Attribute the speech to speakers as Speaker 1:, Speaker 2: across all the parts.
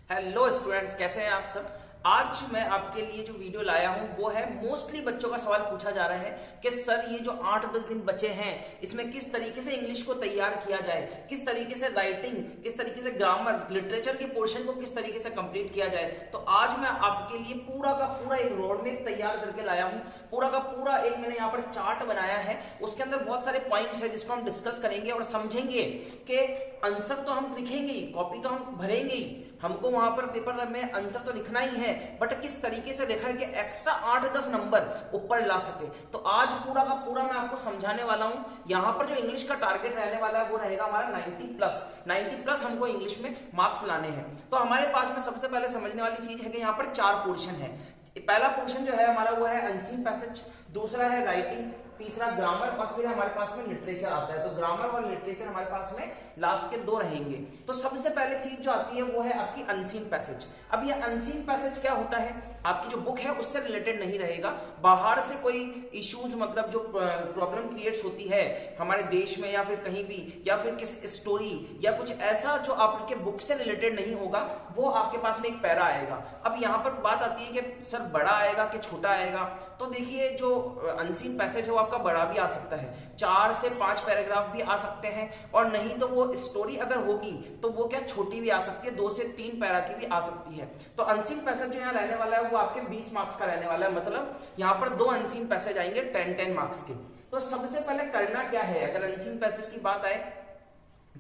Speaker 1: Hello students, कैसे हैं आप सब। आज मैं आपके लिए जो वीडियो लाया हूं वो है, मोस्टली बच्चों का सवाल पूछा जा रहा है कि सर ये जो 8-10 दिन बचे हैं इसमें किस तरीके से इंग्लिश को तैयार किया जाए, किस तरीके से राइटिंग, किस तरीके से ग्रामर, लिटरेचर के पोर्शन को किस तरीके से कंप्लीट किया जाए। तो आज मैं आपके लिए पूरा का पूरा एक रोड मैप तैयार करके लाया हूं। पूरा का पूरा एक मैंने यहाँ पर चार्ट बनाया है, उसके अंदर बहुत सारे पॉइंट्स है जिसको हम डिस्कस करेंगे और समझेंगे कि आंसर तो हम लिखेंगे ही, कॉपी तो हम भरेंगे ही, हमको वहां पर पेपर में आंसर तो लिखना ही है, बट किस तरीके से लिखा है कि एक्स्ट्रा 8-10 नंबर ऊपर ला सके। तो आज पूरा का पूरा मैं आपको समझाने वाला हूं। यहां पर जो इंग्लिश का टारगेट रहने वाला है वो रहेगा हमारा 90 प्लस हमको इंग्लिश में मार्क्स लाने हैं। तो हमारे पास में सबसे पहले समझने वाली चीज है कि यहाँ पर 4 पोर्शन है। पहला पोर्शन जो है हमारा वो है अनसीन पैसेज, दूसरा है राइटिंग, तीसरा ग्रामर और फिर हमारे पास में लिटरेचर आता है। तो ग्रामर और लिटरेचर हमारे पास में लास्ट के 2 रहेंगे। तो सबसे पहले चीज जो आती है वो है आपकी अनसीन पैसेज। अब ये अनसीन पैसेज क्या होता है, आपकी जो बुक है उससे रिलेटेड नहीं रहेगा, बाहर से कोई इश्यूज, मतलब जो प्रॉब्लम क्रिएट्स होती है हमारे देश में या फिर कहीं भी, या फिर किस स्टोरी या कुछ ऐसा जो आपके बुक से रिलेटेड नहीं होगा, वो आपके पास में एक पैरा आएगा। अब यहाँ पर बात आती है कि सर बड़ा आएगा कि छोटा आएगा। तो देखिए जो अनसीन पैसेज है वो आपका बड़ा भी आ सकता है, 4 से 5 पैराग्राफ भी आ सकते हैं, और नहीं तो वो स्टोरी अगर होगी तो वो क्या छोटी भी आ सकती है, 2 से 3 पैरा की भी आ सकती है। तो अनसीन पैसेज जो यहाँ रहने वाला है वो आपके 20 मार्क्स का रहने वाला है, मतलब यहाँ पर 2 अनसीन पैसेज आएंगे 10-10 मार्क्स के। तो सबसे पहले करना क्या है, अगर अनसीन पैसेज की बात आए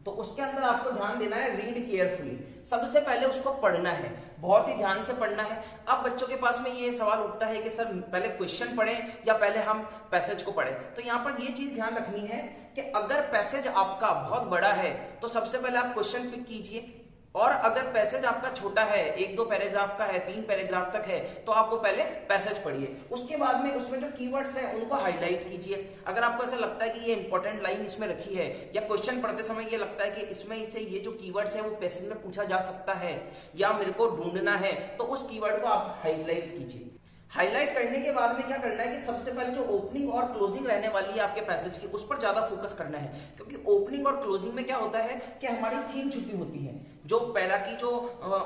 Speaker 1: तो उसके अंदर आपको ध्यान देना है, रीड केयरफुली। सबसे पहले उसको पढ़ना है, बहुत ही ध्यान से पढ़ना है। अब बच्चों के पास में ये सवाल उठता है कि सर पहले क्वेश्चन पढ़ें या पहले हम पैसेज को पढ़ें। तो यहाँ पर ये चीज ध्यान रखनी है कि अगर पैसेज आपका बहुत बड़ा है तो सबसे पहले आप क्वेश्चन पिक कीजिए, और अगर पैसेज आपका छोटा है, 1-2 पैराग्राफ का है, 3 पैराग्राफ तक है, तो आप वो पहले पैसेज पढ़िए। उसके बाद में उसमें जो कीवर्ड्स हैं उनको हाईलाइट कीजिए। अगर आपको ऐसा लगता है कि ये इंपॉर्टेंट लाइन इसमें रखी है, या क्वेश्चन पढ़ते समय ये लगता है कि इसमें से ये जो कीवर्ड्स है वो पैसेज में पूछा जा सकता है या मेरे को ढूंढना है, तो उस कीवर्ड को आप हाईलाइट कीजिए। हाईलाइट करने के बाद में क्या करना है कि सबसे पहले जो ओपनिंग और क्लोजिंग रहने वाली है आपके पैसेज की, उस पर ज्यादा फोकस करना है। क्योंकि ओपनिंग और क्लोजिंग में क्या होता है कि हमारी थीम छुपी होती है, जो पैरा की जो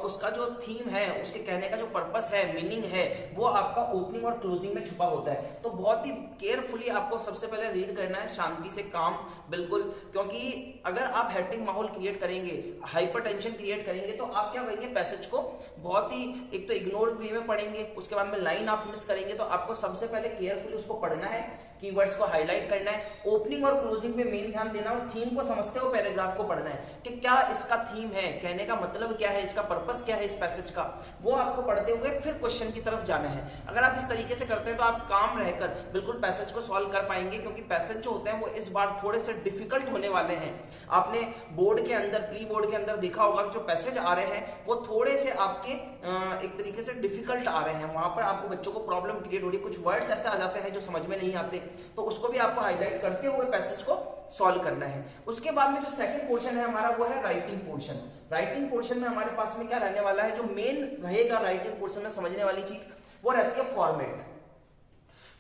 Speaker 1: उसका जो थीम है, उसके कहने का जो पर्पस है, मीनिंग है, वो आपका ओपनिंग और क्लोजिंग में छुपा होता है। तो बहुत ही केयरफुली आपको सबसे पहले रीड करना है, शांति से, काम बिल्कुल। क्योंकि अगर आप हेक्टिक माहौल क्रिएट करेंगे, हाइपर टेंशन क्रिएट करेंगे, तो आप क्या करेंगे, पैसेज को बहुत ही एक तो इग्नोर वे में पढ़ेंगे, उसके बाद में लाइन आप मिस करेंगे। तो आपको सबसे पहले केयरफुली उसको पढ़ना है, कीवर्ड्स को हाईलाइट करना है, ओपनिंग और क्लोजिंग पे मेन ध्यान देना, और थीम को समझते हुए पैराग्राफ को पढ़ना है कि क्या इसका थीम है, कहने का मतलब क्या है, इसका पर्पस क्या है इस पैसेज का, वो आपको पढ़ते हुए फिर क्वेश्चन की तरफ जाना है। अगर आप इस तरीके से करते हैं तो आप काम रहकर बिल्कुल पैसेज को सॉल्व कर पाएंगे। क्योंकि पैसेज जो होते हैं वो इस बार थोड़े से डिफिकल्ट होने वाले हैं। आपने बोर्ड के अंदर, प्री बोर्ड के अंदर देखा होगा कि जो पैसेज आ रहे हैं वो थोड़े से आपके एक तरीके से डिफिकल्ट आ रहे हैं, वहां पर आपको बच्चों को प्रॉब्लम क्रिएट हो रही है, कुछ वर्ड्स ऐसे आ जाते हैं जो समझ में नहीं आते, तो उसको भी आपको हाईलाइट करते हुए पैसेज को सॉल्व करना है। उसके बाद में जो सेकंड पोर्शन है हमारा वो है राइटिंग पोर्शन। राइटिंग पोर्शन में हमारे पास में क्या रहने वाला है, जो मेन रहेगा राइटिंग पोर्शन में समझने वाली चीज वो रहती है फॉर्मेट।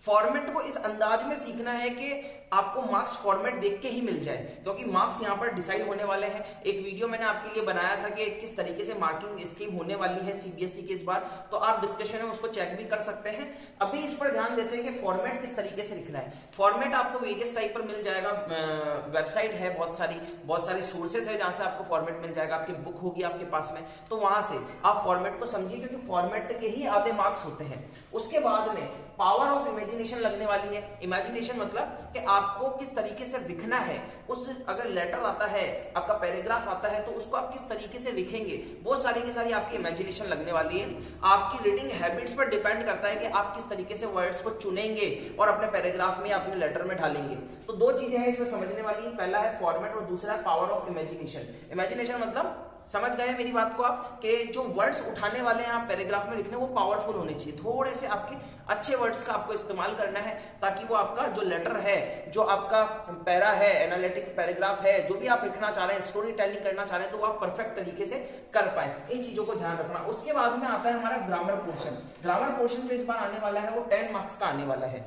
Speaker 1: फॉर्मेट को इस अंदाज में सीखना है कि आपको मार्क्स फॉर्मेट देख के ही मिल जाए, क्योंकि मार्क्स यहाँ पर डिसाइड होने वाले हैं। एक वीडियो मैंने आपके लिए बनाया था कि किस तरीके से मार्किंग स्कीम होने वाली है सीबीएसई की इस बार, तो आप डिस्कशन में उसको चेक भी कर सकते हैं। अभी इस पर ध्यान देते हैं कि फॉर्मेट किस तरीके से लिखना है। फॉर्मेट आपको वेरियस टाइप पर मिल जाएगा, वेबसाइट है बहुत सारी सोर्सेस है जहां से आपको फॉर्मेट मिल जाएगा, आपकी बुक होगी आपके पास में, तो वहां से आप फॉर्मेट को समझिए, क्योंकि फॉर्मेट के ही आधे मार्क्स होते हैं। उसके बाद में पावर ऑफ इमेजिनेशन लगने वाली है। इमेजिनेशन मतलब कि आपको किस तरीके से लिखना है, उस अगर लेटर आता है, आपका पैराग्राफ आता है, तो उसको आप किस तरीके से लिखेंगे, वो सारी की सारी आपकी इमेजिनेशन लगने वाली है। आपकी रीडिंग हैबिट्स पर डिपेंड करता है कि आप किस तरीके से वर्ड्स को चुनेंगे और अपने पैराग्राफ में, अपने लेटर में डालेंगे। तो 2 चीजें हैं इसमें समझने वाली, पहला है फॉर्मेट और दूसरा है पावर ऑफ इमेजिनेशन। इमेजिनेशन मतलब समझ गए मेरी बात को आप, कि जो वर्ड्स उठाने वाले हैं आप पैराग्राफ में लिखने, वो पावरफुल होने चाहिए, थोड़े से आपके अच्छे वर्ड्स का आपको इस्तेमाल करना है, ताकि वो आपका जो लेटर है, जो आपका पैरा है, एनालिटिक पैराग्राफ है, जो भी आप लिखना चाह रहे हैं, स्टोरी टेलिंग करना चाह रहे हैं, तो वो आप परफेक्ट तरीके से कर पाए। इन चीजों को ध्यान रखना। उसके बाद में आता है हमारा ग्रामर पोर्शन। ग्रामर पोर्शन जो इस बार आने वाला है वो 10 मार्क्स का आने वाला है।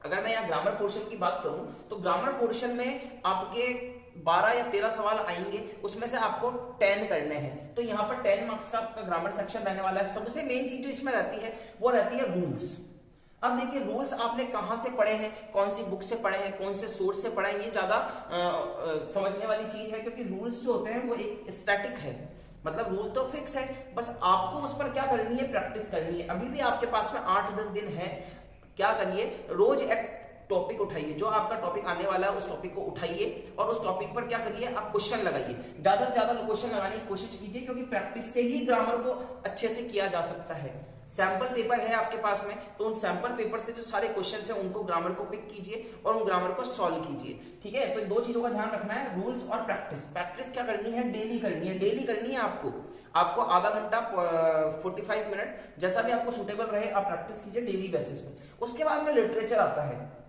Speaker 1: अगर मैं यहाँ ग्रामर पोर्शन की बात करूं तो ग्रामर पोर्शन में आपके 12 या 13 सवाल आएंगे, उसमें से आपको 10 करने हैं। तो यहाँ पर 10 मार्क्स का आपका ग्रामर सेक्शन रहने वाला है। सबसे मेन चीज जो इसमें रहती है वो रहती है रूल्स। अब देखिए रूल्स आपने कहां से पढ़े हैं, कौन सी बुक से पढ़े हैं, कौन से सोर्स से पढ़े हैं, ये ज्यादा समझने वाली चीज है, क्योंकि रूल्स जो होते हैं वो एक स्टैटिक है, मतलब रूल तो फिक्स है, बस आपको उस पर क्या करनी है, प्रैक्टिस करनी है। अभी भी आपके पास में 8-10 दिन है, क्या करिए, रोज एक टॉपिक उठाइए, जो आपका टॉपिक आने वाला है उस टॉपिक को उठाइए और उस टॉपिक पर क्या करिए, आप क्वेश्चन लगाइए, ज्यादा से ज्यादा क्वेश्चन लगाने की कोशिश कीजिए, क्योंकि प्रैक्टिस से ही ग्रामर को अच्छे से किया जा सकता है। सैंपल पेपर है आपके पास में, तो उन सैंपल पेपर से जो सारे क्वेश्चंस हैं उनको ग्रामर को पिक कीजिए और उन ग्रामर को सॉल्व कीजिए, ठीक है। तो दो चीजों का ध्यान रखना है, रूल्स और प्रैक्टिस। प्रैक्टिस क्या करनी है, डेली करनी है, डेली करनी है आपको आधा घंटा 45 मिनट जैसा भी आपको सूटेबल रहे आप प्रैक्टिस कीजिए डेली बेसिस पे। उसके बाद में लिटरेचर आता है।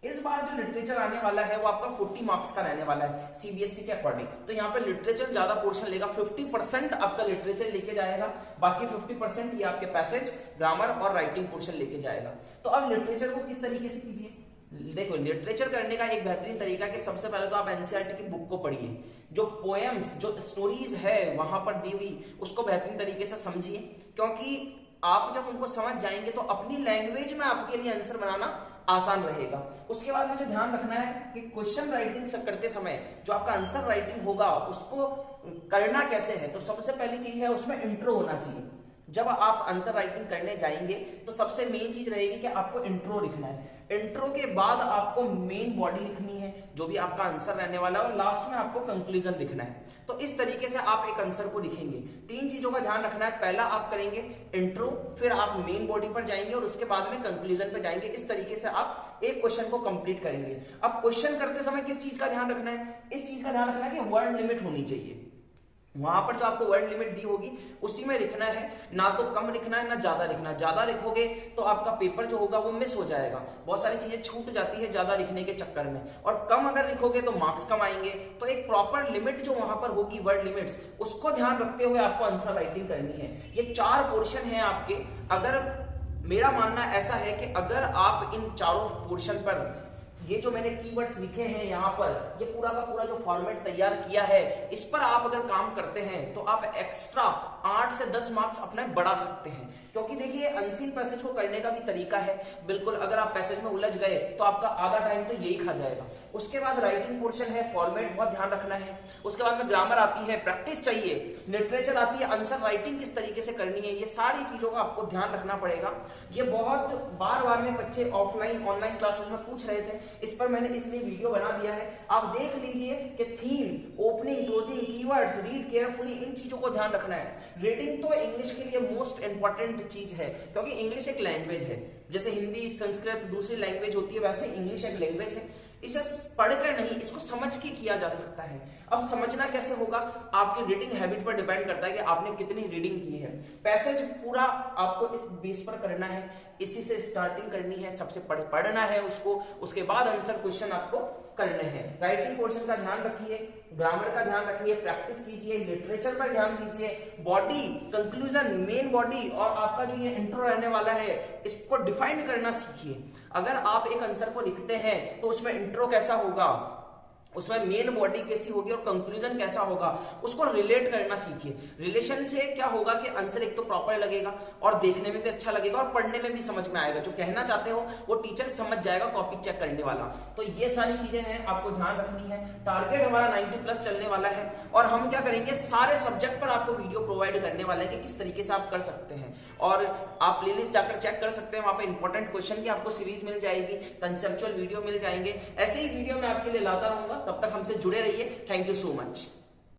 Speaker 1: इस बार जो लिटरेचर आने वाला है वो आपका 40 मार्क्स का रहने वाला है सीबीएसई के अकॉर्डिंग। तो यहाँ पे लिटरेचर ज्यादा पोर्शन लेगा, 50% आपका लिटरेचर लेके जाएगा, बाकी 50% ये आपके पैसेज, ग्रामर और राइटिंग पोर्शन लेके जाएगा। तो अब लिटरेचर को किस तरीके से कीजिए, देखो लिटरेचर करने का एक बेहतरीन तरीका कि सबसे पहले तो आप एनसीईआरटी की बुक को पढ़िए, जो पोएम्स, जो स्टोरीज है वहां पर दी हुई उसको बेहतरीन तरीके से समझिए, क्योंकि आप जब उनको समझ जाएंगे तो अपनी लैंग्वेज में आपके लिए आंसर बनाना आसान रहेगा। उसके बाद मुझे ध्यान रखना है कि क्वेश्चन राइटिंग करते समय जो आपका आंसर राइटिंग होगा उसको करना कैसे है। तो सबसे पहली चीज है उसमें इंट्रो होना चाहिए। जब आप आंसर राइटिंग करने जाएंगे तो सबसे मेन चीज रहेगी कि आपको इंट्रो लिखना है। इंट्रो के बाद आपको मेन बॉडी लिखनी है जो भी आपका आंसर रहने वाला है, और लास्ट में आपको कंक्लूजन लिखना है। तो इस तरीके से आप एक आंसर को लिखेंगे। 3 चीजों का ध्यान रखना है, पहला आप करेंगे इंट्रो, फिर आप मेन बॉडी पर जाएंगे और उसके बाद में कंक्लूजन पर जाएंगे। इस तरीके से आप एक क्वेश्चन को कंप्लीट करेंगे। अब क्वेश्चन करते समय किस चीज का ध्यान रखना है, इस चीज का ध्यान रखना है कि वर्ड लिमिट होनी चाहिए। वहां पर जो आपको वर्ड लिमिट दी होगी उसी में लिखना है, ना तो कम लिखना है ना ज्यादा लिखना है। ज्यादा लिखोगे तो आपका पेपर जो होगा वो मिस हो जाएगा, बहुत सारी चीजें छूट जाती है ज्यादा लिखने के चक्कर में, और कम अगर लिखोगे तो मार्क्स कम आएंगे। तो एक प्रॉपर लिमिट जो वहां पर होगी वर्ड लिमिट्स, उसको ध्यान रखते हुए आपको आंसर राइटिंग करनी है। ये 4 पोर्शन है आपके। अगर मेरा मानना ऐसा है कि अगर आप इन चारों पोर्शन पर ये जो मैंने कीवर्ड्स लिखे हैं यहाँ पर, ये पूरा का पूरा जो फॉर्मेट तैयार किया है, इस पर आप अगर काम करते हैं तो आप एक्स्ट्रा 8 से 10 मार्क्स अपने बढ़ा सकते हैं। क्योंकि देखिए अनसीन पैसेज को करने का भी तरीका है, बिल्कुल अगर आप पैसेज में उलझ गए तो आपका आधा टाइम तो यही खा जाएगा। उसके बाद राइटिंग पोर्शन है, फॉर्मेट बहुत ध्यान रखना है। उसके बाद में ग्रामर आती है, प्रैक्टिस चाहिए, लिटरेचर आती है, आंसर राइटिंग किस तरीके से करनी है, ये सारी चीजों का आपको ध्यान रखना पड़ेगा। ये बहुत बार बार में बच्चे ऑफलाइन ऑनलाइन क्लासेस में पूछ रहे थे, इस पर मैंने इसलिए वीडियो बना दिया है। आप देख लीजिए कि theme, opening, closing, keywords, read carefully, इन चीजों को ध्यान रखना है। रीडिंग तो इंग्लिश के लिए मोस्ट इंपॉर्टेंट चीज है, क्योंकि इंग्लिश एक लैंग्वेज है। जैसे हिंदी, संस्कृत दूसरी लैंग्वेज होती है, वैसे इंग्लिश एक लैंग्वेज है। इसे पढ़कर नहीं, इसको समझ के किया जा सकता है। अब समझना कैसे होगा, आपकी रीडिंग हैबिट पर डिपेंड करता है कि आपने कितनी रीडिंग की है। पैसेज पूरा आपको इस बेस पर करना है, इसी से स्टार्टिंग करनी है, सबसे पढ़ना है उसको, उसके बाद आंसर क्वेश्चन आपको करने हैं। राइटिंग पोर्शन का ध्यान रखिए, ग्रामर का ध्यान रखिए, प्रैक्टिस कीजिए, लिटरेचर पर ध्यान दीजिए, बॉडी, कंक्लूजन, मेन बॉडी और आपका जो ये इंट्रो रहने वाला है इसको डिफाइन करना सीखिए। अगर आप एक आंसर को लिखते हैं तो उसमें इंट्रो कैसा होगा, उसमें मेन बॉडी कैसी होगी और कंक्लूजन कैसा होगा, उसको रिलेट करना सीखिए। रिलेशन से क्या होगा कि आंसर एक तो प्रॉपर लगेगा और देखने में भी अच्छा लगेगा और पढ़ने में भी समझ में आएगा। जो कहना चाहते हो वो टीचर समझ जाएगा, कॉपी चेक करने वाला। तो ये सारी चीजें हैं, आपको ध्यान रखनी है। टारगेट हमारा 90+ चलने वाला है और हम क्या करेंगे, सारे सब्जेक्ट पर आपको वीडियो प्रोवाइड करने वाले हैं कि किस तरीके से आप कर सकते हैं। और आप प्लेलिस्ट जाकर चेक कर सकते हैं, वहां पर इंपॉर्टेंट क्वेश्चन की आपको सीरीज मिल जाएगी, कंसेप्चुअल वीडियो मिल जाएंगे। ऐसे ही वीडियो मैं आपके लिए लाता रहूंगा, तब तक हमसे जुड़े रहिए। Thank you so much.